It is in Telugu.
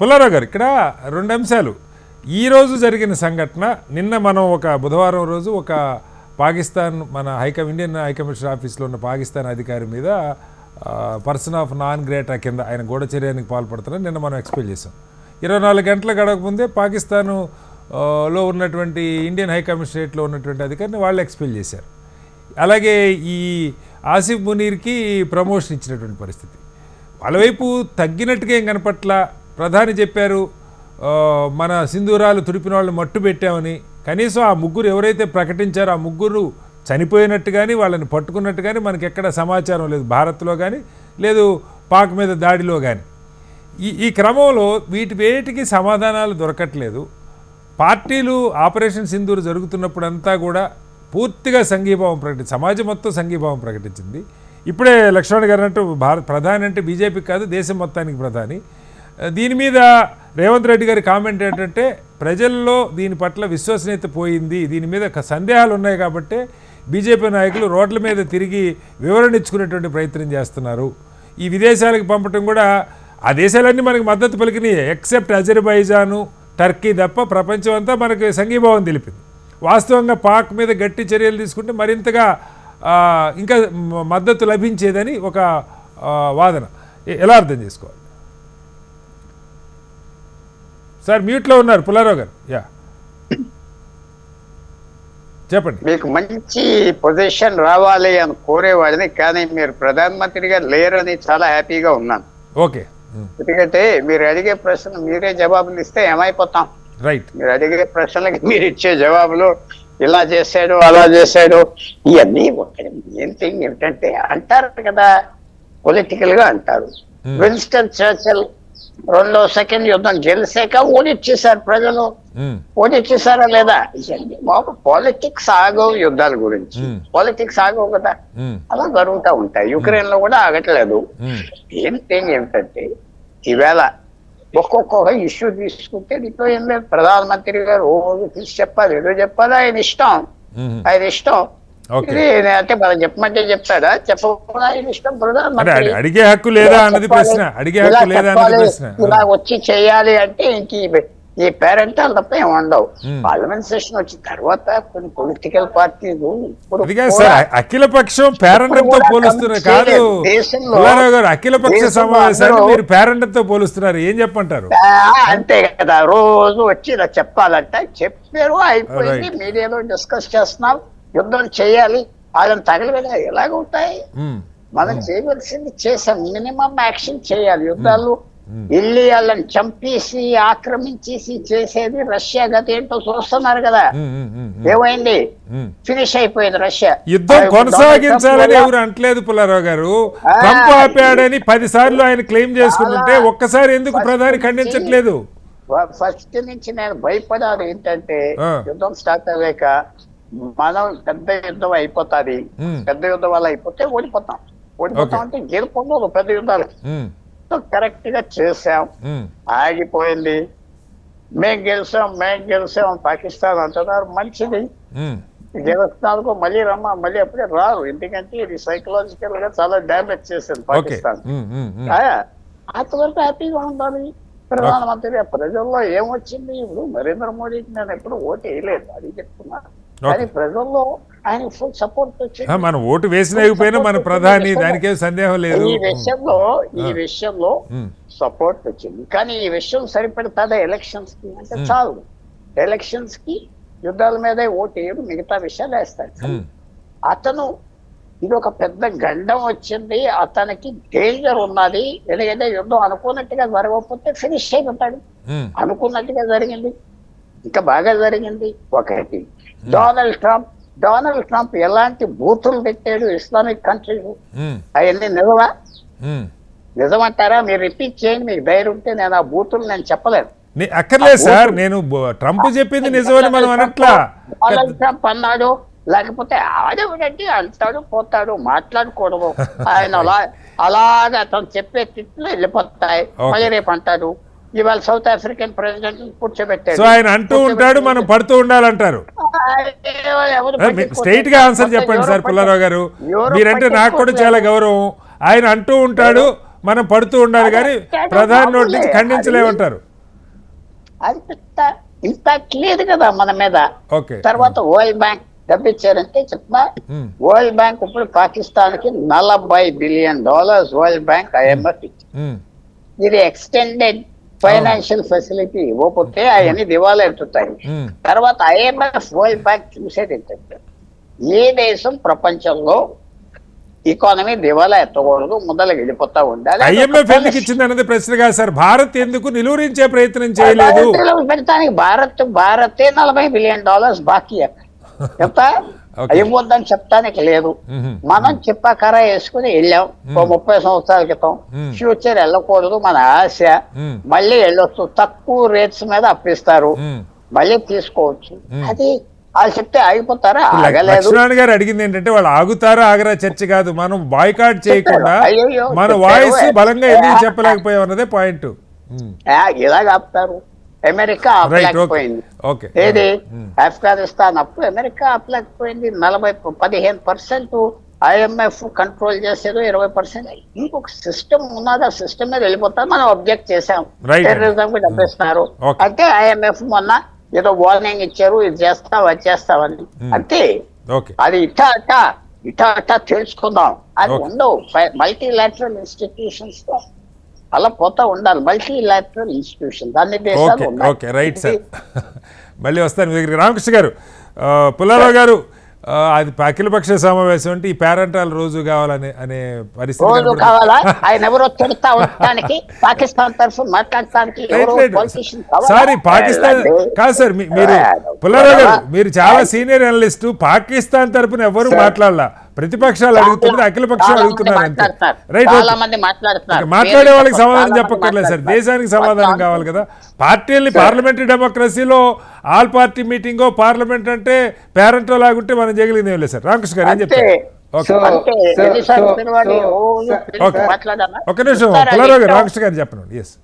పుల్లారావు గారు, ఇక్కడ రెండు అంశాలు. ఈరోజు జరిగిన సంఘటన, నిన్న మనం ఒక బుధవారం రోజు ఒక పాకిస్తాన్ మన ఇండియన్ హైకమిషన్ ఆఫీస్లో ఉన్న పాకిస్తాన్ అధికారి మీద పర్సన్ ఆఫ్ నాన్ గ్రేటా కింద ఆయన గూఢచర్యానికి పాల్పడుతున్నారు నిన్న మనం ఎక్స్పెల్ చేసాం. 24 గంటల గడవకముందే పాకిస్తాను లో ఉన్నటువంటి ఇండియన్ హైకమిషనరేట్లో ఉన్నటువంటి అధికారిని వాళ్ళు ఎక్స్పెల్ చేశారు. అలాగే ఈ ఆసిఫ్ మునీర్కి ప్రమోషన్ ఇచ్చినటువంటి పరిస్థితి. వాళ్ళ వైపు తగ్గినట్టుగా ఏం కనపట్ల. ప్రధాని చెప్పారు మన సింధూరాలు తుడిపిన వాళ్ళు మట్టు పెట్టామని. కనీసం ఆ ముగ్గురు ఎవరైతే ప్రకటించారో ఆ ముగ్గురు చనిపోయినట్టు కానీ వాళ్ళని పట్టుకున్నట్టు కానీ మనకి ఎక్కడ సమాచారం లేదు, భారత్లో కానీ లేదు పాక్ మీద దాడిలో కానీ. ఈ క్రమంలో వేటికి సమాధానాలు దొరకట్లేదు. పార్టీలు ఆపరేషన్ సింధూర్ జరుగుతున్నప్పుడు అంతా కూడా పూర్తిగా సంఘీభావం సమాజం మొత్తం సంఘీభావం ప్రకటించింది. ఇప్పుడే లక్ష్మణ్ గారు అంటూ ప్రధాని అంటే బీజేపీకి కాదు దేశం మొత్తానికి ప్రధాని. దీని మీద రేవంత్ రెడ్డి గారి కామెంట్ ఏంటంటే ప్రజల్లో దీని పట్ల విశ్వసనీయత పోయింది, దీని మీద సందేహాలు ఉన్నాయి కాబట్టి బీజేపీ నాయకులు రోడ్ల మీద తిరిగి వివరణ ఇచ్చుకునేటువంటి ప్రయత్నం చేస్తున్నారు. ఈ విదేశాలకు పంపటం కూడా ఆ దేశాలన్నీ మనకి మద్దతు పలికినాయి ఎక్సెప్ట్ అజర్బైజాను, టర్కీ తప్ప ప్రపంచం అంతా మనకి సంఘీభావం తెలిపింది. వాస్తవంగా పాక్ మీద గట్టి చర్యలు తీసుకుంటే మరింతగా ఇంకా మద్దతు లభించేదని ఒక వాదన. ఎలా అర్థం చేసుకోవాలి సార్? మ్యూట్లో ఉన్నారు పుల్లారావు గారు. చెప్పండి. మీకు మంచి పొజిషన్ రావాలి అని కోరేవాడిని, కానీ మీరు ప్రధానమంత్రిగా లేరని చాలా హ్యాపీగా ఉన్నాను. ఓకే. ఎందుకంటే మీరు అడిగే ప్రశ్న మీరే జవాబులు ఇస్తే ఏమైపోతాం. రైట్. మీరు అడిగే ప్రశ్నలకి మీరు ఇచ్చే జవాబులు ఇలా చేశాడు అలా చేశాడు ఇవన్నీ మెయిన్ థింగ్ ఏమిటంటే అంటారు కదా, పొలిటికల్ గా అంటారు. విన్స్టన్ చర్చిల్ 2వ సెకండ్ యుద్ధం గెలిచాక ఓడిచ్చేసారు ప్రజలు. ఓడిచ్చేసారా లేదా? బాబు పాలిటిక్స్ ఆగవు, యుద్ధాల గురించి పాలిటిక్స్ ఆగవు కదా, అలా జరుగుతూ ఉంటాయి. యుక్రెయిన్ లో కూడా ఆగట్లేదు. మెయిన్ థింగ్ ఏమిటంటే ఈవేళ ఒక్కొక్క ఇష్యూ తీసుకుంటే దీంట్లో ఏం లేదు. ప్రధానమంత్రి గారు రోజు తీసి చెప్పాలి, ఏదో చెప్పాలి, ఆయన ఇష్టం. అంటే మనం చెప్పమంటే చెప్తాడా? చెప్పకుండా ఆయన ఇష్టం. ప్రధానమంత్రి అడిగే హక్కు లేదా అన్నది ప్రశ్న. అడిగే హక్కు లేదా అన్నది ప్రశ్న. ఇలా వచ్చి చేయాలి అంటే ఇంక ఈ పేరెంటాలు తప్ప ఏమి ఉండవు. పార్లమెంట్ సెషన్ వచ్చిన తర్వాత కొన్ని పొలిటికల్ పార్టీలు అఖిలపక్షం పేరెంట్తో పోలుస్తున్నారు కాదు పుల్లారావు గారు. అఖిలపక్ష సమావేశాన్ని మీరు పేరెంట్తో పోలుస్తున్నారు, ఏం చెప్పంటారు? అంతే కదా, రోజు వచ్చి ఇలా చెప్పాలంటే చెప్పారు, అయిపోయింది. మీడియాలో డిస్కస్ చేస్తున్నాం, యుద్ధం చేయాలి, వాళ్ళని తగలబెడ ఎలాగుంటాయి. మనం చేయవలసింది చేసాం, మినిమం యాక్షన్ చేయాలి. యుద్ధాలు ఇల్లి వాళ్ళని చంపేసి ఆక్రమించేసి చేసేది రష్యా గత ఏంటో చూస్తున్నారు కదా. ఏమైంది? ఫినిష్ అయిపోయింది రష్యా. యుద్ధం కొనసాగించాలని ఎవరు అంటలేదు పుల్లారావు గారు. ట్రంప్ ఆపాడని 10 సార్లు ఆయన క్లెయిమ్ చేసుకుంటుంటే ఒక్కసారి ఎందుకు ప్రధాని ఖండించట్లేదు? ఫస్ట్ నుంచి నేను భయపడాలి ఏంటంటే యుద్ధం స్టార్ట్ అయ్యాక మనం పెద్ద యుద్ధం అయిపోతుంది. పెద్ద యుద్ధం వల్ల అయిపోతే ఓడిపోతాం అంటే గెలుపొందదు పెద్ద యుద్ధాలు. కరెక్ట్ గా చేసాం, ఆగిపోయింది. మేం గెలిచాం పాకిస్తాన్ అంటున్నారు, మంచిది. గెలుస్తున్నందుకు మళ్ళీ మళ్ళీ అప్పుడే రారు, ఎందుకంటే ఇది సైకలాజికల్ గా చాలా డ్యామేజ్ చేసింది పాకిస్తాన్. అంతవరకు హ్యాపీగా ఉండాలి. ప్రధానమంత్రి ప్రజల్లో ఏమొచ్చింది? ఇప్పుడు నరేంద్ర మోడీకి నేను ఎప్పుడు ఓటు వేయలేదు, అది చెప్తున్నాను. కానీ ప్రజల్లో ఆయన ఫుల్ సపోర్ట్ వచ్చింది. మనం ఓటు వేసినా మన ప్రధాని, దానికే సందేహం లేదు. ఈ విషయంలో సపోర్ట్ వచ్చింది. కానీ ఈ విషయం సరిపెడతాదా ఎలక్షన్స్ కి అంటే చాలు. ఎలక్షన్స్ కి యుద్ధాల మీదే ఓటు వేయడు, మిగతా విషయాలు వేస్తాడు. అతను ఇది ఒక పెద్ద గండం వచ్చింది, అతనికి డేంజర్ ఉన్నది. ఎందుకంటే యుద్ధం అనుకున్నట్టుగా జరగకపోతే ఫినిష్ అయిపోతాడు. అనుకున్నట్టుగా జరిగింది, ఇంకా బాగా జరిగింది. ఒకటి డొనాల్డ్ ట్రంప్ ఎలాంటి బూతులు పెట్టాడు ఇస్లామిక్ కంట్రీస్, అవన్నీ నిజమంటారా? మీరు రిపీట్ చేయండి, మీకు ధైర్యం ఉంటే. నేను ఆ బూతులు నేను చెప్పలేను. అక్కర్లేదు సార్, నేను ట్రంప్ చెప్పింది నిజమని మనం అనట్లా. డొనాల్డ్ ట్రంప్ అన్నాడు, లేకపోతే ఆడేవిడంటే అంటాడు పోతాడు, మాట్లాడకూడదు. ఆయన అలాగా అతను చెప్పే తిట్లు వెళ్ళిపోతాయి. మళ్ళీ రేపు అంటాడు. ఇవాళ సౌత్ ఆఫ్రికన్ ప్రెసిడెంట్ కూర్చోబెట్టాడు, ఆయన అంటూ ఉంటాడు, మనం పడుతూ ఉండాలంటారు. స్ట్రైట్ గా ఆన్సర్ చెప్పండి సార్ పుల్లారావు గారు. మీరంటే నాకు కూడా చాలా గౌరవం. ఆయన అంటూ ఉంటాడు, మనం పడుతూ ఉండాలి కానీ ప్రధాని నోటి నుంచి ఖండించలేమంటారు. అది పెద్ద ఇంపాక్ట్ లేదు కదా మన మీద. ఓకే. తర్వాత వరల్డ్ బ్యాంక్ డబ్బిచ్చారంటే చెప్తా, వరల్డ్ బ్యాంక్ ఇప్పుడు పాకిస్తాన్ కి $40 బిలియన్ వరల్డ్ బ్యాంక్ IMF ఇచ్చింది. ఇది ఎక్స్టెండెడ్ ఫైనాన్షియల్ ఫెసిలిటీ ఇవ్వకపోతే అవన్నీ దివాలా ఎత్తుతాయి. తర్వాత IMF వరల్డ్ బ్యాంక్ చూసేది ఏంటంటే ఏ దేశం ప్రపంచంలో ఎకానమీ దివాలా ఎత్తకూడదు, ముందరకు వెళ్ళిపోతా ఉండాలి. IMF ఎందుకు ఇచ్చింది అన్నది ప్రశ్న కాదు సార్, భారత్ ఎందుకు నిలువరించే ప్రయత్నం చేయలేదు? పెడతానికి భారతే $40 బిలియన్ బాకీ చెప్తా ఇవ్వద్దని చెప్తానికి లేదు. మనం చెప్పాకరా వేసుకుని వెళ్ళాం 30 సంవత్సరాల క్రితం. ఫ్యూచర్ వెళ్ళకూడదు మన ఆశ. మళ్ళీ వెళ్ళొచ్చు, తక్కువ రేట్స్ మీద అప్పిస్తారు, మళ్ళీ తీసుకోవచ్చు. అది వాళ్ళు చెప్తే ఆగిపోతారా? ఆగలేదు. లక్ష్మణ్ గారు అడిగింది ఏంటంటే వాళ్ళు ఆగుతారా ఆగరా చర్చ కాదు, మనం బాయ్కాట్ చేయకుండా మన వాయిస్ బలంగా ఎందుకు చెప్పలేకపోయాం అన్నదే పాయింట్. ఇలాగ ఆపుతారు. అమెరికా ఆపలేకపోయింది. ఏది ఆఫ్ఘనిస్తాన్ అప్పుడు అమెరికా ఆపలేకపోయింది. 15% IMF కంట్రోల్ చేసేది, 20% ఇంకొక సిస్టమ్ ఉన్నది. ఆ సిస్టమ్ మీద వెళ్ళిపోతారు. మనం అబ్జెక్ట్ చేసాం, టెర్రరిజం కి డబ్బిస్తున్నారు అంటే IMF మొన్న ఏదో వార్నింగ్ ఇచ్చారు, ఇది చేస్తావు అది చేస్తావని. అంతే. అది ఇటా తెలుసుకుందాం. అది ఉండవు. మల్టీలాటరల్ ఇన్స్టిట్యూషన్స్ తో అలా పోతా ఉండాలి. మల్టీలాటరల్ ఇన్స్టిట్యూషన్ అన్ని దేశాలు ఉన్నాయి. Okay, right sir. మళ్ళీ వస్తాను మీ దగ్గరికి. రామకృష్ణ గారు, పుల్లారావు గారు, అది అఖిలపక్ష సమావేశం అంటే ఈ పేరెంటాల రోజు కావాలని అనే పరిస్థితి కావాలా? ఆయన ఎవరో తిడతా ఉండటానికి, పాకిస్తాన్ తరఫు మాట్లాడటానికి సారీ పాకిస్తాన్ కాదు సార్. మీరు పుల్లారావు గారు, మీరు చాలా సీనియర్ అనలిస్ట్. పాకిస్తాన్ తరఫున ఎవరు మాట్లాడాల, ప్రతిపక్షాలు అడుగుతున్నది, అఖిలపక్షాలు అడుగుతున్నారు అంతే. రైట్. మాట్లాడే వాళ్ళకి సమాధానం చెప్పక్కర్లేదు సార్, దేశానికి సమాధానం కావాలి కదా. పార్టీల్ని పార్లమెంటరీ డెమోక్రసీలో ఆల్ పార్టీ మీటింగో పార్లమెంట్ అంటే పేరెంటో లాగుంటే మనం చేయగలిగింది ఏం లేదు సార్. రామకృష్ణ గారు ఏం చెప్తారు? ఒక నిమిషం పుల్లారావు గారు, రామకృష్ణ గారు చెప్పండి. ఎస్.